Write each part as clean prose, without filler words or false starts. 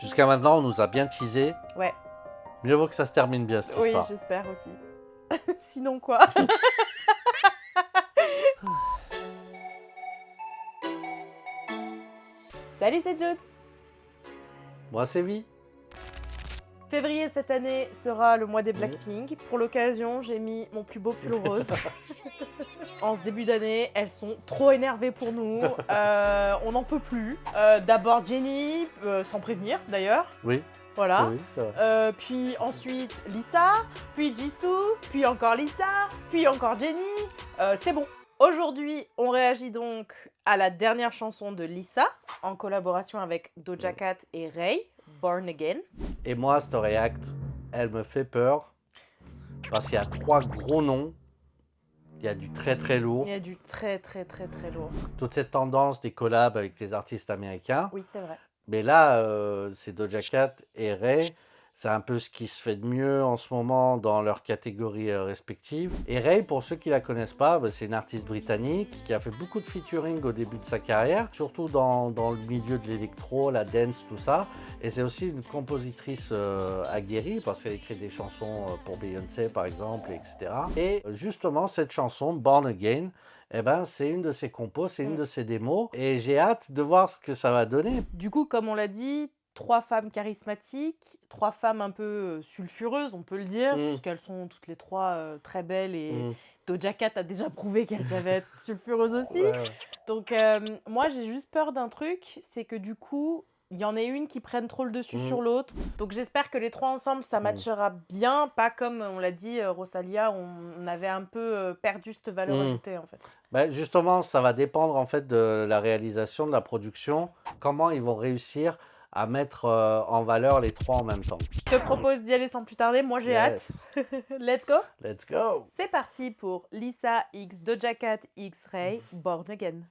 Jusqu'à maintenant, on nous a bien teasé. Ouais. Mieux vaut que ça se termine bien, cette Oui, histoire. j'espère aussi. Sinon quoi? Salut, c'est Jude. Moi, c'est vie. Février cette année sera le mois des Blackpink. Pour l'occasion, j'ai mis mon plus beau pull rose. En ce début d'année, elles sont trop énervées pour nous. On n'en peut plus. D'abord Jennie, sans prévenir d'ailleurs. Oui, Voilà. oui, c'est vrai. Puis ensuite Lisa, puis Jisoo, puis encore Lisa, puis encore Jennie. C'est bon. Aujourd'hui, on réagit donc à la dernière chanson de Lisa, en collaboration avec Doja Cat et Ray, Born Again. Et moi, Story Act, elle me fait peur. Parce qu'il y a 3 gros noms. Il y a du très très lourd. Il y a du très très très très lourd. Toute cette tendance des collabs avec les artistes américains. Oui, c'est vrai. Mais là, c'est Doja Cat et Ray. C'est un peu ce qui se fait de mieux en ce moment dans leurs catégories respectives. Et Ray, pour ceux qui ne la connaissent pas, c'est une artiste britannique qui a fait beaucoup de featuring au début de sa carrière, surtout dans le milieu de l'électro, la dance, tout ça. Et c'est aussi une compositrice aguerrie parce qu'elle écrit des chansons pour Beyoncé par exemple, etc. Et justement, cette chanson, Born Again, eh ben, c'est une de ses compos, c'est une de ses démos. Et j'ai hâte de voir ce que ça va donner. Du coup, comme on l'a dit, 3 femmes charismatiques, 3 femmes un peu sulfureuses, on peut le dire, puisqu'elles sont toutes les 3 très belles et Doja Cat a déjà prouvé qu'elle savait être sulfureuse aussi. Ouais. Donc moi, j'ai juste peur d'un truc, c'est que du coup, il y en ait une qui prenne trop le dessus sur l'autre. Donc j'espère que les 3 ensemble, ça matchera bien, pas comme on l'a dit, Rosalia, on avait un peu perdu cette valeur ajoutée en fait. Ben justement, ça va dépendre en fait de la réalisation, de la production, comment ils vont réussir à mettre en valeur les 3 en même temps. Je te propose d'y aller sans plus tarder, moi j'ai hâte. Let's go! Let's go! C'est parti pour Lisa X Doja Cat X Ray Born Again.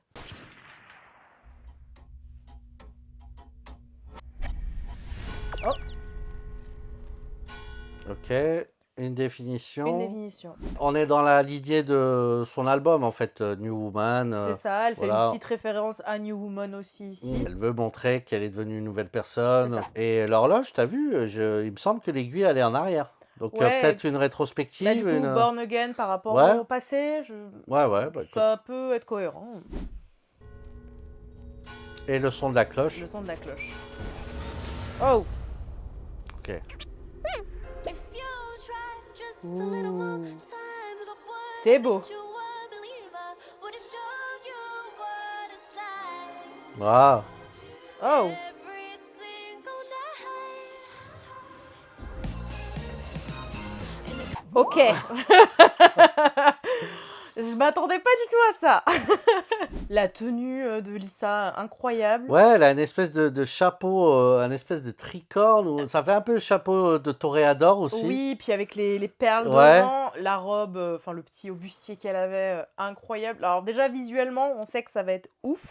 Oh, Ok, une définition. une définition. On est dans la lignée de son album en fait, New Woman. C'est ça, elle fait voilà. une petite référence à New Woman aussi ici. Elle veut montrer qu'elle est devenue une nouvelle personne. C'est ça. Et l'horloge, t'as vu, il me semble que l'aiguille elle est en arrière. Donc Ouais, peut-être une rétrospective. Bah, du coup, une... Born Again par rapport Ouais. au passé, Ouais, ouais. Bah, ça peut être cohérent. Et le son de la cloche. Le son de la cloche. Oh! Ok. Ouh. C'est beau. Waouh. Oh! Ok. Je m'attendais pas du tout à ça. La tenue de Lisa, incroyable. Ouais, elle a une espèce de chapeau, un espèce de tricorne. Ça fait un peu le chapeau de toréador aussi. Oui, puis avec les perles Ouais. devant, la robe, enfin le petit bustier qu'elle avait, incroyable. Alors déjà, visuellement, on sait que ça va être ouf.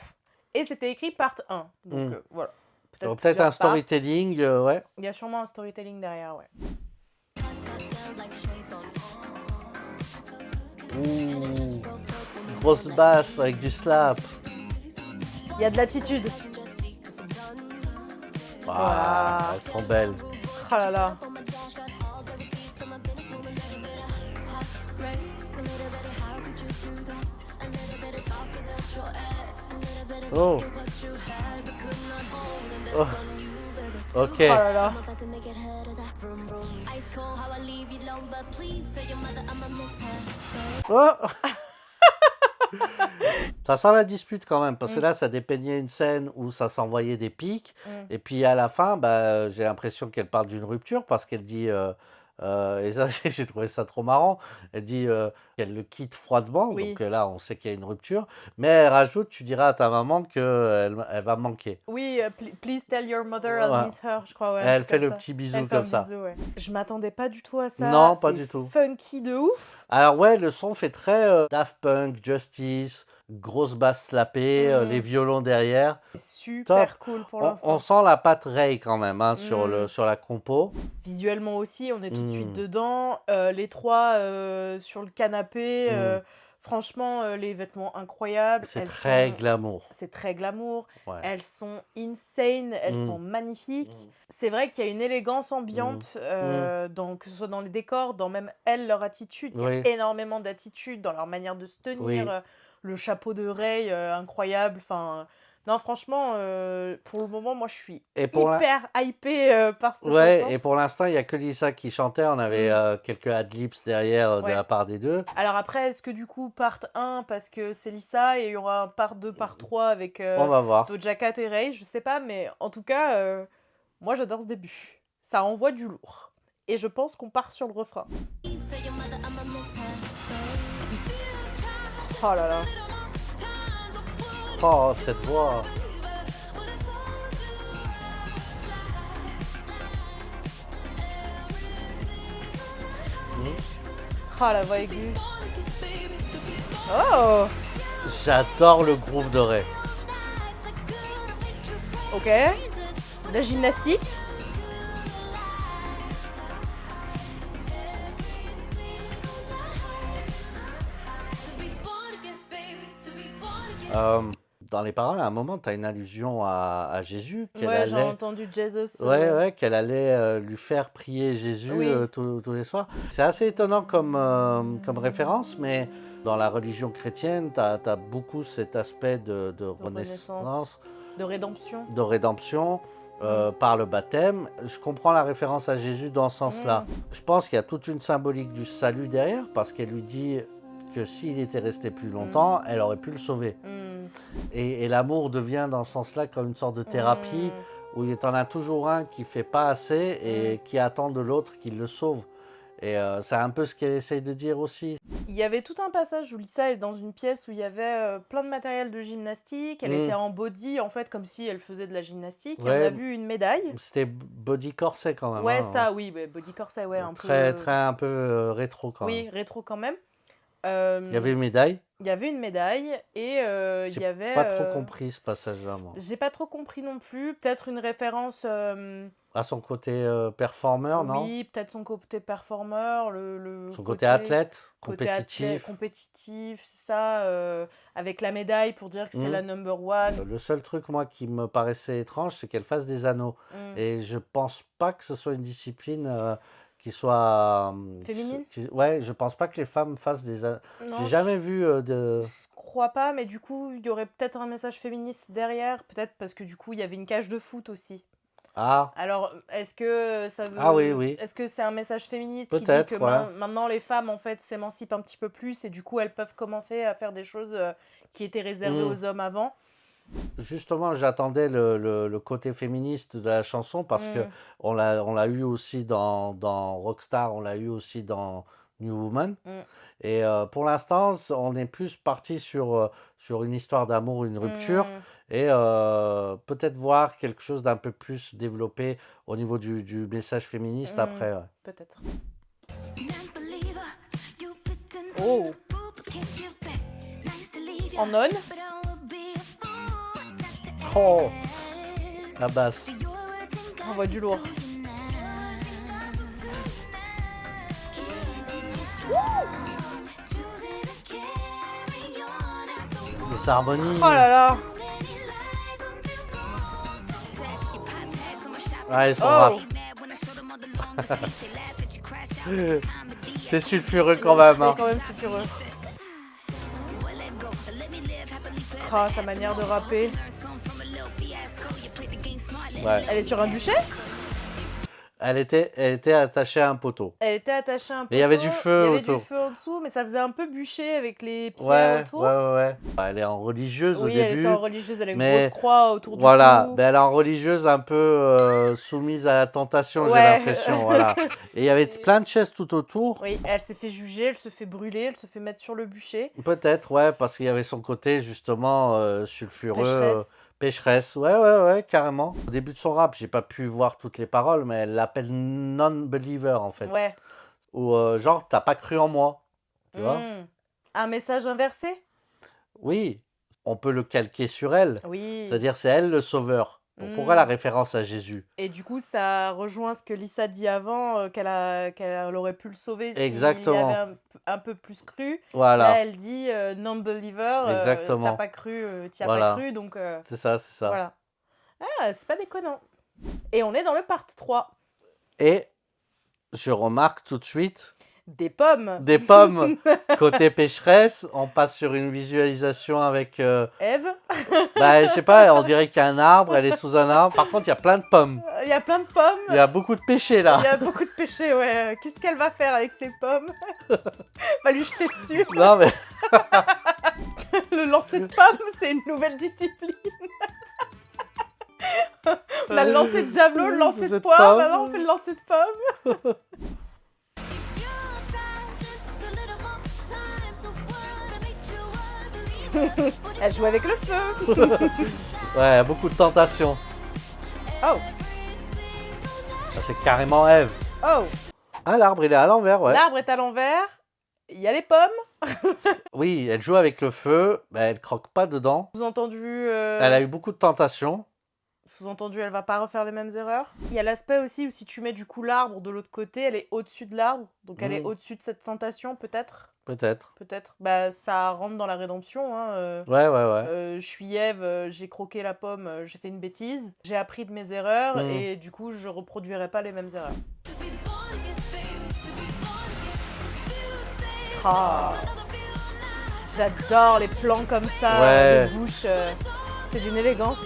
Et c'était écrit part 1. Donc voilà. Peut-être un plusieurs parts. storytelling, ouais. Il y a sûrement un storytelling derrière, ouais. Ouh. Grosse basse avec du slap. Il y a de l'attitude. Ah, elles sont belles. Oh là là. Oh. Oh. Ok. Oh là là. Oh. Ça sent la dispute quand même, parce que là, ça dépeignait une scène où ça s'envoyait des pics. Et puis à la fin, bah, j'ai l'impression qu'elle parle d'une rupture, parce qu'elle dit, et ça, j'ai trouvé ça trop marrant, elle dit qu'elle le quitte froidement, Oui. donc là, on sait qu'il y a une rupture. Mais elle rajoute, tu diras à ta maman qu'elle elle va me manquer. Oui, please tell your mother I'll miss her, je crois. Ouais, Elle fait le petit bisou comme ça. Ouais. Je m'attendais pas du tout à ça. Non, pas C'est du tout. Funky de ouf. Alors ouais, le son fait très Daft Punk, Justice, grosse basse slappée, les violons derrière. C'est super Top. cool pour On l'instant. sent la patte Ray quand même sur la compo. Visuellement aussi, on est tout de suite dedans. Les 3 sur le canapé, Franchement, les vêtements incroyables. C'est Elles très sont... glamour. C'est très glamour. Ouais. Elles sont insane. Elles Mm. sont magnifiques. Mm. C'est vrai qu'il y a une élégance Mm. ambiante, Mm. que ce soit dans les décors, dans même elles, leur attitude. Il y a Oui, énormément d'attitude dans leur manière de se tenir. oui. Le chapeau de Rey, incroyable. Enfin, non, franchement, pour le moment, moi, je suis Et pour la... hyper hypée par cette Ouais, chanson. et pour l'instant, il n'y a que Lisa qui chantait. On avait Mm. quelques adlibs derrière de Ouais. la part des deux. Alors après, est-ce que du coup, part 1, parce que c'est Lisa, et il y aura un part 2, part 3 avec On va voir. Doja Cat et Rey, je sais pas, mais en tout cas, moi j'adore ce début. Ça envoie du lourd. Et je pense qu'on part sur le refrain. Oh là là. Oh, cette voix. Oh la voix aiguë. Oh, J'adore le groove de Ray. ok. La gymnastique. Dans les paroles, à un moment, tu as une allusion à Jésus, qu'elle Ouais, j'ai allait... entendu Jesus. Ouais, qu'elle allait lui faire prier Jésus Oui. tous les soirs. C'est assez étonnant comme référence, mais dans la religion chrétienne, tu as beaucoup cet aspect de renaissance, De rédemption. de rédemption par le baptême. Je comprends la référence à Jésus dans ce sens-là. Je pense qu'il y a toute une symbolique du salut derrière, parce qu'elle lui dit que s'il était resté plus longtemps, elle aurait pu le sauver. Et l'amour devient dans ce sens-là comme une sorte de thérapie où il y en a toujours un qui fait pas assez et qui attend de l'autre qu'il le sauve. Et c'est un peu ce qu'elle essaye de dire aussi. Il y avait tout un passage où Lisa est dans une pièce où il y avait plein de matériel de gymnastique. Elle était en body, en fait, comme si elle faisait de la gymnastique. Et on a vu une médaille. C'était body corset quand même. Ouais, hein. ça, oui, body corset, ouais, un Très, peu. très un peu rétro quand même. Oui, rétro quand même. Il y avait une médaille. Il y avait une médaille et il y avait. J'ai pas trop compris ce passage-là, moi. J'ai pas trop compris non plus. Peut-être une référence. À son côté performeur, non? Oui, peut-être son côté performeur, Son côté athlète, côté athlète, compétitif. compétitif, c'est ça, avec la médaille pour dire que c'est la number one. Le seul truc, moi, qui me paraissait étrange, c'est qu'elle fasse des anneaux. Et je pense pas que ce soit une discipline qui soit... Féminine? Ouais, je pense pas que les femmes fassent des anneaux. J'ai jamais vu de... Je crois pas, mais du coup, il y aurait peut-être un message féministe derrière, peut-être parce que du coup, il y avait une cage de foot aussi. Ah, Alors, est-ce que ça veut... Ah oui, oui. Est-ce que c'est un message féministe qui dit Peut-être, que ouais. maintenant les femmes en fait s'émancipent un petit peu plus et du coup elles peuvent commencer à faire des choses qui étaient réservées aux hommes avant? Justement, j'attendais le côté féministe de la chanson parce que on l'a eu aussi dans Rockstar, on l'a eu aussi dans New Woman. Et pour l'instant, on est plus parti sur une histoire d'amour, une rupture, et peut-être voir quelque chose d'un peu plus développé au niveau du message féministe après. Ouais. Peut-être. Oh! En on? Oh, la basse. On voit du lourd. Les harmonies. Oh là là! Ah, elles sont Oh! rap. C'est sulfureux quand même. Hein. C'est quand même sulfureux. Ah, sa manière de rapper. Ouais. Elle est sur un bûcher? Elle était attachée à un poteau. Elle était attachée à un poteau. Mais il y avait du feu Il y avait autour. du feu en dessous, mais ça faisait un peu bûcher avec les pierres Ouais, autour. ouais. Elle est en religieuse au Oui, début. elle était en religieuse, elle a une mais grosse croix autour du Voilà, cou. ben elle est en religieuse un peu soumise à la tentation, j'ai Ouais. l'impression. Voilà. Et il y avait plein de chaises tout autour. Oui, elle s'est fait juger, elle se fait brûler, elle se fait mettre sur le bûcher. Peut-être, ouais, parce qu'il y avait son côté justement sulfureux. Pécheresse. Pécheresse, ouais, carrément. Au début de son rap, j'ai pas pu voir toutes les paroles, mais elle l'appelle non-believer en fait. Ouais. Ou genre, t'as pas cru en moi. Tu vois? Un message inversé? Oui, on peut le calquer sur elle. Oui. C'est-à-dire, c'est elle le sauveur. Pourquoi la référence à Jésus? Et du coup, ça rejoint ce que Lisa dit avant, qu'elle aurait pu le sauver s'il y avait Exactement. un peu plus cru. Là, Voilà, elle dit non-believer, t'as exactement. pas cru, t'y as pas Voilà. cru, donc C'est ça, c'est ça. voilà. Ah, c'est pas déconnant. Et on est dans le part 3. Et je remarque tout de suite Des pommes. des pommes. Côté pécheresse, on passe sur une visualisation avec... Ève, Bah, je sais pas, on dirait qu'il y a un arbre, elle est sous un arbre. Par contre, il y a plein de pommes. il y a plein de pommes. Il y a beaucoup de péché là. Il y a beaucoup de péchés, ouais. Qu'est-ce qu'elle va faire avec ces pommes? Va lui jeter dessus. Non, mais Le lancer de pommes, c'est une nouvelle discipline. On a le lancer de javelot, le lancer de poire, maintenant on fait le lancer de pommes. Elle joue avec le feu. ouais, beaucoup de tentations. Oh, Ça, c'est carrément Ève. oh. Ah, l'arbre, il est à l'envers, ouais. L'arbre est à l'envers. Il y a les pommes. Oui, elle joue avec le feu, mais elle croque pas dedans. Sous-entendu, Elle a eu beaucoup de tentations. sous-entendu, elle va pas refaire les mêmes erreurs. Il y a l'aspect aussi où si tu mets du coup l'arbre de l'autre côté, elle est au-dessus de l'arbre. Donc elle est au-dessus de cette tentation, peut-être. Peut-être. Peut-être. Bah, ça rentre dans la rédemption. Hein, Ouais, ouais, ouais. je suis Ève, j'ai croqué la pomme, j'ai fait une bêtise. J'ai appris de mes erreurs et du coup, je reproduirai pas les mêmes erreurs. Ah, j'adore les plans comme ça, Ouais. de bouche. C'est d'une élégance.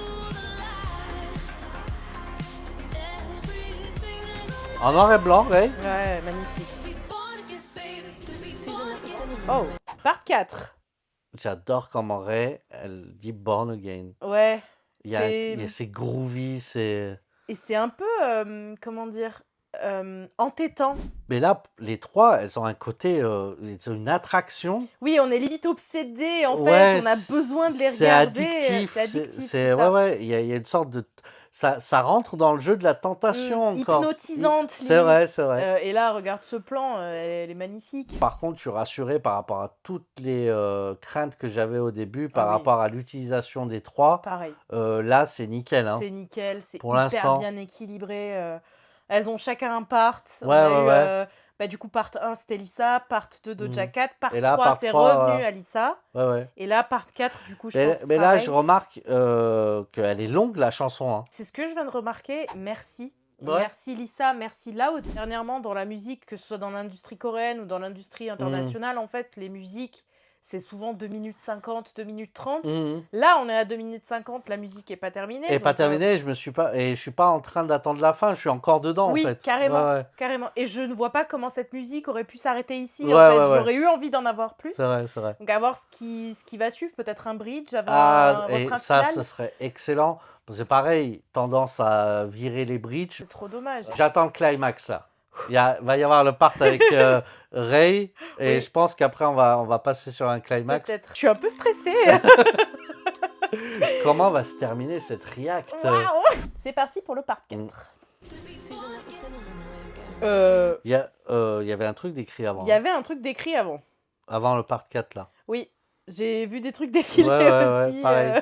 En noir et blanc, ouais. Ouais, magnifique. Oh, part 4. J'adore comment Ray, elle dit born again. Ouais. Il y a c'est groovy, c'est... Et c'est un peu, comment dire, entêtant. Mais là, les trois, elles ont un côté, elles ont une attraction. Oui, on est limite obsédé en Ouais, fait, on a besoin de les c'est regarder. addictif. C'est addictif. Ouais, ça. ouais, il y a une sorte de... Ça rentre dans le jeu de la tentation encore. Hypnotisante. C'est vrai, limite. c'est vrai. Et là, regarde ce plan, elle est magnifique. Par contre, je suis rassuré par rapport à toutes les craintes que j'avais au début, par Ah oui. rapport à l'utilisation des trois. Pareil. Là, c'est nickel. Hein. C'est nickel, c'est Pour hyper l'instant. bien équilibré. Elles ont chacun un part. On Ouais, a ouais, eu, ouais. bah, du coup, part 1, c'était Lisa. Part 2, Doja Cat. Part Et là, 3, part c'est 3, revenu à Lisa. Ouais, ouais. Et là, part 4, du coup, je Mais, pense que mais c'est là, pareil. je remarque qu'elle est longue, la chanson. Hein. C'est ce que je viens de remarquer. Merci. Ouais. Merci Lisa, merci Loud. Dernièrement, dans la musique, que ce soit dans l'industrie coréenne ou dans l'industrie internationale, en fait, les musiques, c'est souvent 2 minutes 50, 2 minutes 30. Là, on est à 2 minutes 50, la musique est pas terminée. Et pas terminée, je suis pas en train d'attendre la fin, je suis encore dedans oui, en fait. carrément, Ouais, ouais. carrément. Et je ne vois pas comment cette musique aurait pu s'arrêter ici. Ouais, en fait, ouais, ouais. j'aurais eu envie d'en avoir plus. C'est vrai, c'est vrai. Donc à voir ce qui va suivre, peut-être un bridge avant Ah, un et refrain ça, final. ce serait excellent. C'est pareil, tendance à virer les bridges. C'est trop dommage. J'attends le climax là. Va y avoir le part avec Ray, et Oui. je pense qu'après on va passer sur un climax. Peut-être. Je suis un peu stressée. Comment va se terminer cette react? Waouh. C'est parti pour le part 4. Il y avait un truc d'écrit avant. Il y avait un truc d'écrit avant. Avant le part 4 là. Oui, j'ai vu des trucs défiler Ouais, aussi. pareil.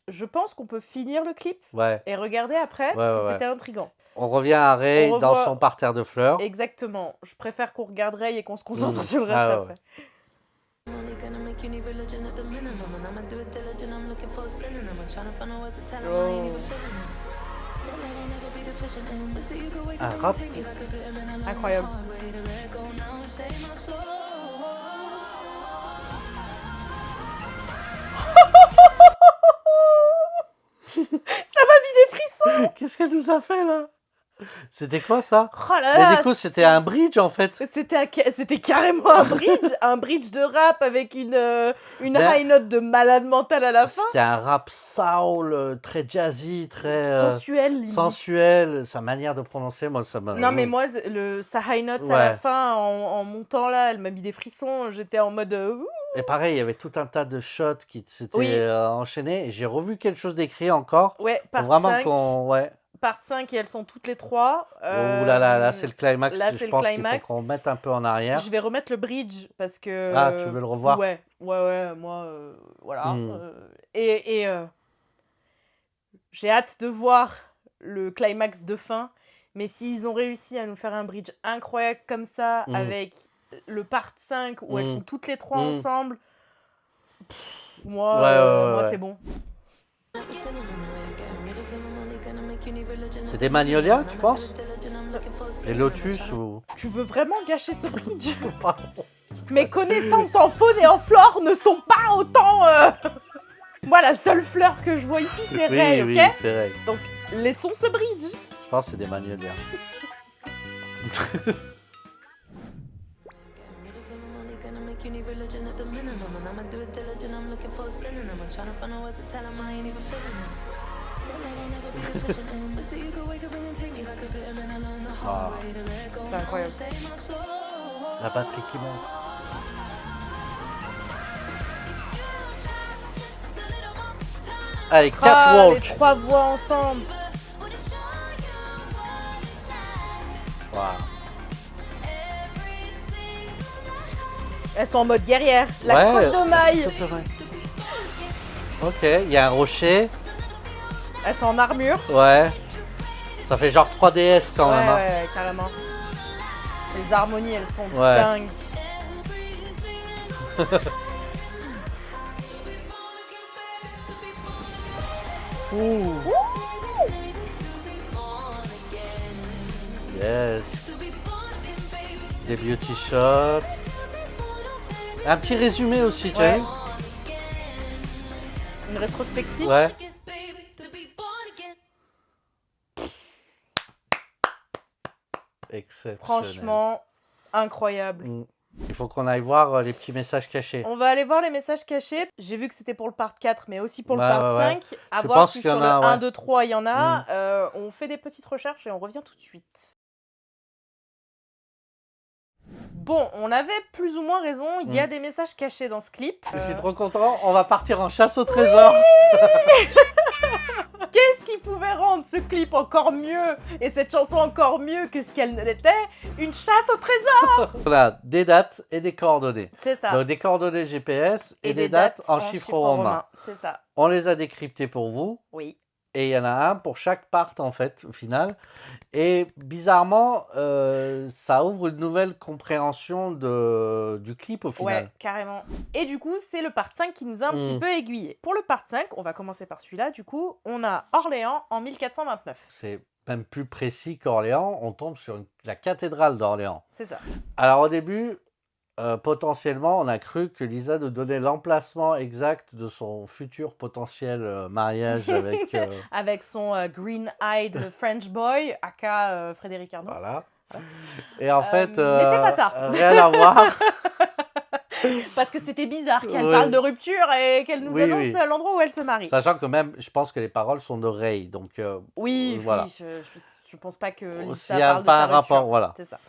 Je pense qu'on peut finir le clip Ouais. et regarder après, parce que c'était intriguant. On revient à Ray On dans revoit- son parterre de fleurs. Exactement. Je préfère qu'on regarde Ray et qu'on se concentre sur le reste Ah ouais, après. I'm only gonna make you need religion at the minimum, and I'ma do it diligent. I'm looking for a synonym. I'm trying to find a way to tell 'em I ain't even feeling this. That love will never be deficient in. They say you can wake Un up and rap. take it like a vitamin. I learned the Incroyable. hard way to let go now and save my soul. Ça m'a mis des frissons. Qu'est-ce qu'elle nous a fait là? C'était quoi ça? Oh là Mais là, du coup, c'était un bridge en fait. C'était carrément un bridge de rap avec une Ben, high note de malade mental à la fin. C'était un rap soul, très jazzy, très Sensuel, limite. sensuel. Sa manière de prononcer, moi, ça m'a. Non mais moi, sa high note à la Ouais. fin, en montant là, elle m'a mis des frissons. J'étais en mode... ouh. Et pareil, il y avait tout un tas de shots qui s'étaient Oui. enchaînés. Et j'ai revu quelque chose d'écrit encore. Ouais, Faut part vraiment 5. qu'on. Ouais. Part 5 et elles sont toutes les trois. Ouh là là, là c'est le climax. là, c'est Je le pense qu'il faut climax. qu'on mette un peu en arrière. Je vais remettre le bridge parce que... Ah, tu veux le revoir? Ouais, moi, voilà. Hmm. J'ai hâte de voir le climax de fin. Mais s'ils ont réussi à nous faire un bridge incroyable comme ça, avec le part 5 où elles sont toutes les trois ensemble, moi c'est bon. C'est des magnolias, tu penses? Les lotus ou... Tu veux vraiment gâcher ce bridge? Mes connaissances en faune et en flore ne sont pas autant... Moi, la seule fleur que je vois ici, c'est Ray, oui, ok? c'est Ray. Donc, laissons ce bridge. Je pense que c'est des magnolias. C'est incroyable. La batterie qui monte. Allez, Les catwalk. 3 voix ensemble. Wow. Elles sont en mode guerrière. La côte de maille. Ok, il y a un rocher. Elles sont en armure. Ouais. Ça fait genre 3DS quand même. Hein. Ouais, carrément. Les harmonies, elles sont Ouais. dingues. Ouh. Yes. Des beauty shots. Un petit résumé aussi, tu as Ouais. vu? Une rétrospective. Ouais. Exceptionnel. Franchement, incroyable. Il faut qu'on aille voir les petits messages cachés. On va aller voir les messages cachés. J'ai vu que c'était pour le part 4, mais aussi pour le Ouais, part ouais, 5. À Je voir pense si qu'il y sur en le a, 1, ouais. 2, 3, il y en a. On fait des petites recherches et on revient tout de suite. Bon, on avait plus ou moins raison. Il y a des messages cachés dans ce clip. Je suis trop content. On va partir en chasse au trésor. Qu'est-ce qui pouvait rendre ce clip encore mieux et cette chanson encore mieux que ce qu'elle ne l'était? Une chasse au trésor. On a des dates et des coordonnées. C'est ça. Donc des coordonnées GPS et des dates en chiffres romains. C'est ça. On les a décryptées pour vous. Oui. Et il y en a un pour chaque part en fait, au final. Et bizarrement, ça ouvre une nouvelle compréhension du clip au final. Ouais, carrément. Et du coup, c'est le part 5 qui nous a un petit peu aiguillé. Pour le part 5, on va commencer par celui-là. Du coup, on a Orléans en 1429. C'est même plus précis qu'Orléans. On tombe sur la cathédrale d'Orléans. C'est ça. Alors au début, potentiellement, on a cru que Lisa nous donnait l'emplacement exact de son futur potentiel mariage avec... Avec son green-eyed French boy, aka Frédéric Arnaud. Voilà. Et en fait, mais c'est pas ça. Rien à voir. Parce que c'était bizarre qu'elle Ouais. parle de rupture et qu'elle nous Oui, annonce oui. l'endroit où elle se marie. Sachant que même, je pense que les paroles sont de Ray. Donc, Oui, voilà. oui, je pense pas que S'il Lisa y a parle de pas sa un rapport, rupture. voilà. C'est ça.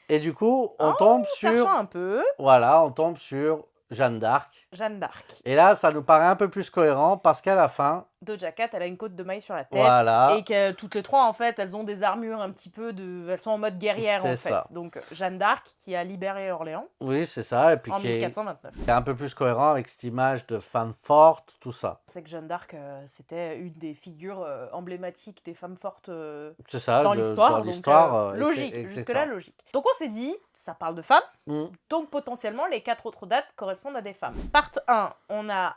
Et du coup, on tombe sur... Cherchons un peu, Voilà, on tombe sur Jeanne d'Arc. Jeanne d'Arc. Et là, ça nous paraît un peu plus cohérent parce qu'à la fin, Doja Cat, elle a une côte de maille sur la tête. Voilà. Et que toutes les trois, en fait, elles ont des armures un petit peu de... Elles sont en mode guerrière, en C'est fait. ça. Donc, Jeanne d'Arc, qui a libéré Orléans oui, c'est ça. Et puis en qui est 1429. un peu plus cohérent avec cette image de femme forte, tout ça. C'est que Jeanne d'Arc, c'était une des figures emblématiques des femmes fortes C'est ça, dans l'histoire. dans donc, l'histoire. logique, etc. jusque-là, logique. Donc, on s'est dit, ça parle de femmes. Mm. Donc potentiellement, les 4 autres dates correspondent à des femmes. Part 1, on a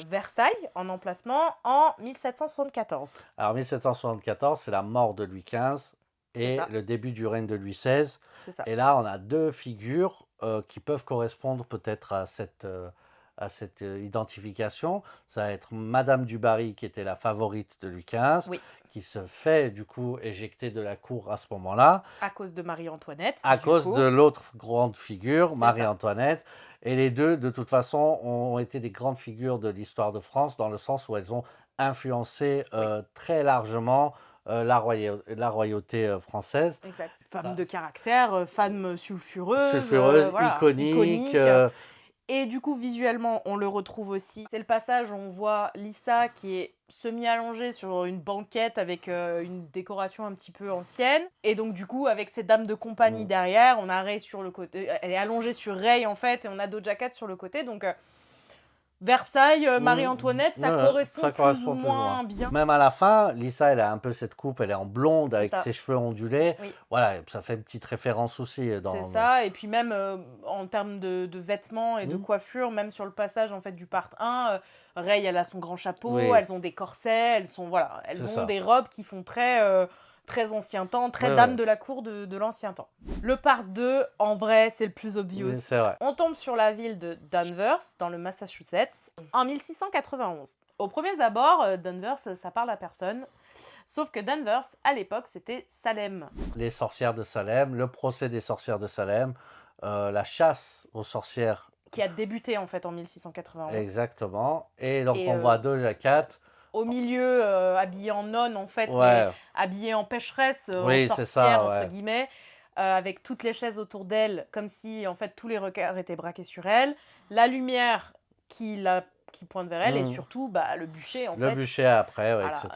Versailles en emplacement en 1774. Alors 1774, c'est la mort de Louis XV et ça. le début du règne de Louis XVI. C'est ça. Et là, on a deux figures qui peuvent correspondre peut-être à cette identification. Ça va être Madame du Barry, qui était la favorite de Louis XV, Oui. qui se fait du coup éjecter de la cour à ce moment-là, À cause de Marie-Antoinette. à du cause coup. de l'autre grande figure, C'est Marie-Antoinette. Et les deux, de toute façon, ont été des grandes figures de l'histoire de France, dans le sens où elles ont influencé très largement la royauté française. Exact. Femme Ça. de caractère, femme sulfureuse. Sulfureuse, voilà, iconique. Et du coup, visuellement, on le retrouve aussi. C'est le passage où on voit Lisa qui est semi-allongée sur une banquette avec une décoration un petit peu ancienne. Et donc, du coup, avec ses dames de compagnie derrière, on a Ray sur le côté. Elle est allongée sur Ray, en fait, et on a Doja Cat sur le côté. Donc, Versailles, Marie-Antoinette, ça correspond ça plus correspond ou plus ou moins. moins bien. Même à la fin, Lisa, elle a un peu cette coupe, elle est en blonde C'est avec ça. ses cheveux ondulés. Oui. Voilà, ça fait une petite référence aussi C'est ça, et puis même en termes de vêtements et de Mm. coiffure, même sur le passage en fait du part 1, Rey, elle a son grand chapeau, Oui. elles ont des corsets, elles C'est ont ça. des robes qui font très ancien temps, très Ouais, dame ouais. de la cour de l'ancien temps. Le part 2, en vrai, c'est le plus obvious. Oui, c'est vrai. On tombe sur la ville de Danvers, dans le Massachusetts, en 1691. Au premier abord, Danvers, ça parle à personne. Sauf que Danvers, à l'époque, c'était Salem. Les sorcières de Salem, le procès des sorcières de Salem, la chasse aux sorcières. Qui a débuté en fait en 1691. Exactement. Et donc Et, on voit Doja Cat. Au milieu, habillée en nonne en fait, mais Ouais, habillée en pécheresse, Oui, en c'est sorcière ça, entre ouais. guillemets, avec toutes les chaises autour d'elle, comme si en fait tous les regards étaient braqués sur elle. La lumière qui pointe vers elle et Mm. surtout le bûcher en Le fait. bûcher après, ouais, Voilà, etc.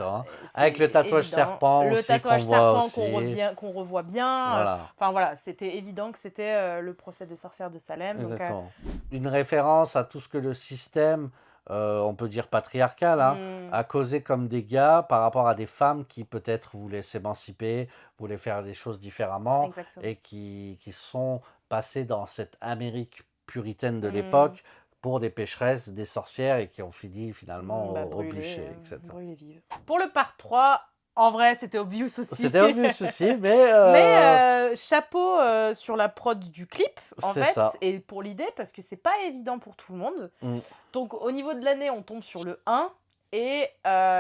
c'est Avec le tatouage évident. serpent Le aussi tatouage qu'on voit serpent aussi. qu'on revoit bien. Voilà, Enfin voilà, c'était évident que c'était le procès des sorcières de Salem. Donc, exactement. Une référence à tout ce que le système, on peut dire patriarcal, a causé comme dégâts par rapport à des femmes qui peut-être voulaient s'émanciper, voulaient faire des choses différemment exactement. et qui sont passées dans cette Amérique puritaine de Mm. l'époque pour des pécheresses, des sorcières et qui ont fini finalement au Brûlées, bûcher, etc. brûlées vives. Pour le part 3, en vrai, c'était obvious aussi. C'était obvious aussi, mais Mais chapeau sur la prod du clip, en c'est fait, ça. et pour l'idée, parce que c'est pas évident pour tout le monde. Mm. Donc, au niveau de l'année, on tombe sur le 1, et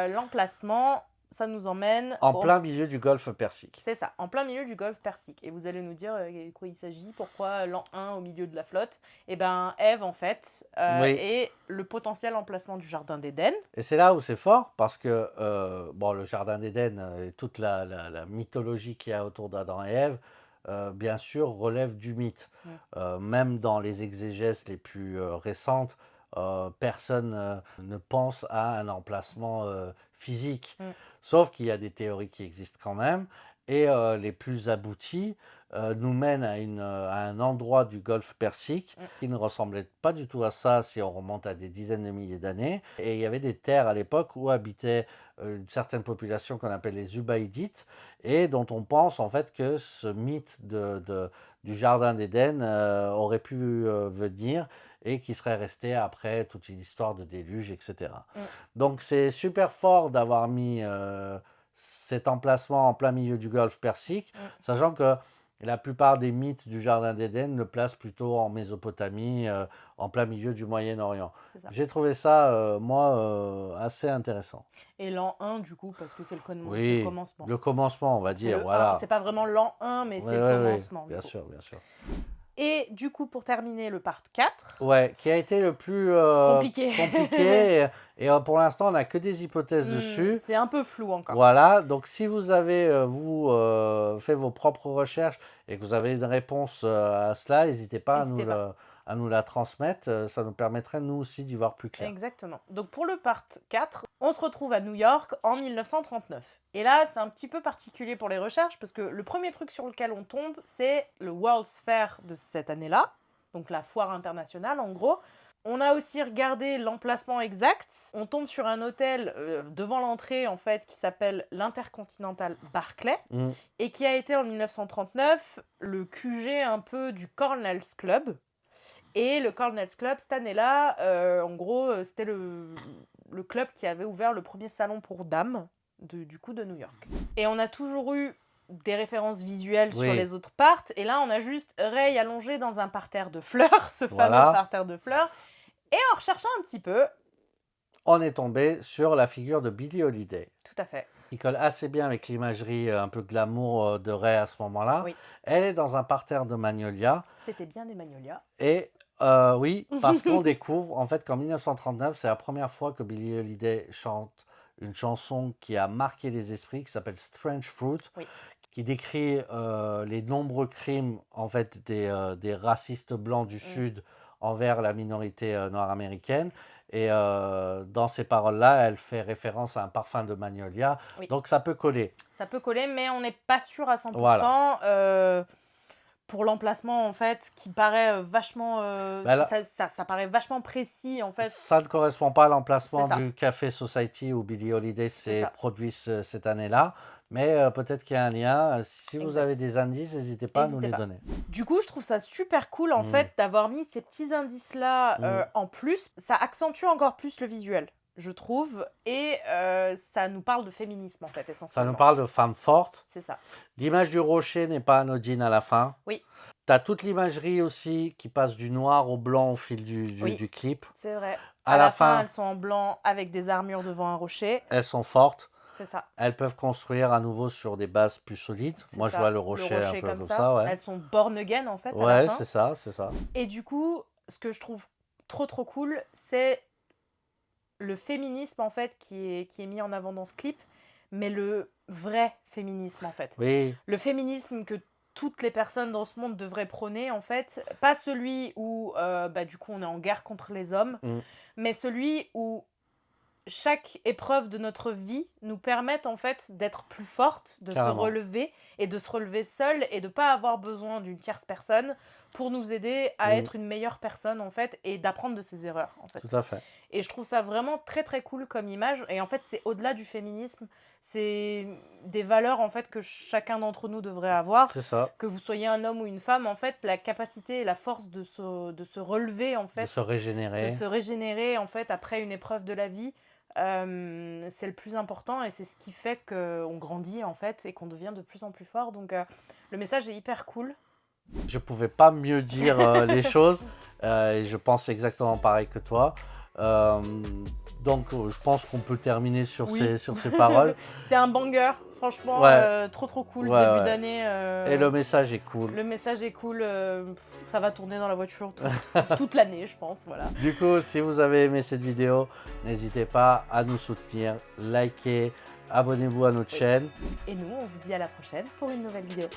l'emplacement, ça nous emmène En plein milieu du golfe Persique. C'est ça, en plein milieu du golfe Persique. Et vous allez nous dire de quoi il s'agit, pourquoi l'an 1 au milieu de la flotte. Et ben, Ève, en fait, Oui. est le potentiel emplacement du Jardin d'Éden. Et c'est là où c'est fort parce que bon, le Jardin d'Éden et toute la mythologie qu'il y a autour d'Adam et Ève, bien sûr, relève du mythe. Même dans les exégèses les plus récentes, personne ne pense à un emplacement physique. Sauf qu'il y a des théories qui existent quand même. Et les plus abouties nous mènent à un endroit du golfe Persique qui ne ressemblait pas du tout à ça si on remonte à des dizaines de milliers d'années. Et il y avait des terres à l'époque où habitait une certaine population qu'on appelle les Ubaïdites et dont on pense en fait que ce mythe du Jardin d'Éden aurait pu venir et qui serait resté après toute une histoire de déluge, etc. Donc c'est super fort d'avoir mis cet emplacement en plein milieu du golfe Persique, sachant que la plupart des mythes du Jardin d'Éden le placent plutôt en Mésopotamie, en plein milieu du Moyen-Orient. J'ai trouvé ça, moi, assez intéressant. Et l'an 1, du coup, parce que c'est le commencement. Le commencement, on va dire, Le voilà. 1, c'est pas vraiment l'an 1, mais c'est le commencement. Bien sûr, bien sûr. Et du coup, pour terminer le part 4... Ouais, qui a été le plus compliqué. Et pour l'instant, on n'a que des hypothèses dessus. C'est un peu flou encore. Voilà, donc si vous avez, fait vos propres recherches et que vous avez une réponse à cela, n'hésitez pas à nous la transmettre. Ça nous permettrait, nous aussi, d'y voir plus clair. Exactement. Donc pour le part 4, on se retrouve à New York en 1939. Et là, c'est un petit peu particulier pour les recherches parce que le premier truc sur lequel on tombe, c'est le World's Fair de cette année-là, donc la foire internationale en gros. On a aussi regardé l'emplacement exact. On tombe sur un hôtel devant l'entrée en fait qui s'appelle l'Intercontinental Barclay et qui a été en 1939 le QG un peu du Cornell's Club. Et le Cornell's Club, cette année-là, en gros, c'était le club qui avait ouvert le premier salon pour dames du coup de New York. Et on a toujours eu des références visuelles sur les autres parts. Et là, on a juste Rey allongée dans un parterre de fleurs, ce fameux parterre de fleurs. Et en recherchant un petit peu, on est tombé sur la figure de Billie Holiday. Tout à fait. Qui colle assez bien avec l'imagerie un peu glamour de Rey à ce moment-là. Oui. Elle est dans un parterre de magnolias. C'était bien des magnolias. Et oui, parce qu'on découvre en fait qu'en 1939, c'est la première fois que Billie Holiday chante une chanson qui a marqué les esprits, qui s'appelle Strange Fruit, qui décrit les nombreux crimes en fait des racistes blancs du Sud envers la minorité noire américaine. Et dans ces paroles-là, elle fait référence à un parfum de magnolia. Donc ça peut coller. Ça peut coller, mais on n'est pas sûr à 100%. Voilà. pour l'emplacement en fait, qui paraît vachement, Bah là- ça paraît vachement précis en fait. Ça ne correspond pas à l'emplacement C'est ça. du Café Society où Billie Holiday s'est ça. produit cette année-là. Mais peut-être qu'il y a un lien. Si vous Exact. avez des indices, n'hésitez pas à nous N'hésitez les pas. donner. Du coup, je trouve ça super cool en Mm. fait d'avoir mis ces petits indices-là en plus. Ça accentue encore plus le visuel, je trouve, et ça nous parle de féminisme en fait, Ça essentiellement. nous parle de femmes fortes. C'est ça. L'image du rocher n'est pas anodine à la fin. Oui. Tu as toute l'imagerie aussi qui passe du noir au blanc au fil Oui. du clip. C'est vrai. À la fin, elles sont en blanc avec des armures devant un rocher. elles sont fortes. C'est ça. Elles peuvent construire à nouveau sur des bases plus solides. C'est Moi, je ça. vois le rocher un peu comme ça. Ouais, Elles sont born again en fait à la ouais, fin. c'est ça, c'est ça. Et du coup, ce que je trouve trop cool, c'est le féminisme en fait qui est mis en avant dans ce clip, mais le vrai féminisme en fait. Oui, Le féminisme que toutes les personnes dans ce monde devraient prôner en fait, pas celui où du coup on est en guerre contre les hommes, Mm. mais celui où chaque épreuve de notre vie nous permette en fait d'être plus forte, de Carrément. se relever et de se relever seule et de pas avoir besoin d'une tierce personne pour nous aider à Mm. être une meilleure personne en fait et d'apprendre de ses erreurs en fait. tout à fait. Et je trouve ça vraiment très cool comme image. Et en fait, c'est au-delà du féminisme. C'est des valeurs en fait que chacun d'entre nous devrait avoir. C'est ça. Que vous soyez un homme ou une femme, en fait, la capacité et la force de se relever en fait, De se régénérer. de se régénérer en fait après une épreuve de la vie, c'est le plus important et c'est ce qui fait qu'on grandit en fait et qu'on devient de plus en plus fort. Donc le message est hyper cool. Je pouvais pas mieux dire les choses. Et je pense exactement pareil que toi. Donc, je pense qu'on peut terminer sur, Oui. sur ces paroles. C'est un banger, franchement, Ouais. trop cool Ouais, ce début ouais. d'année. Et le message est cool. Le message est cool, ça va tourner dans la voiture toute l'année, je pense, voilà. Du coup, si vous avez aimé cette vidéo, n'hésitez pas à nous soutenir, likez, abonnez-vous à notre chaîne. Et nous, on vous dit à la prochaine pour une nouvelle vidéo.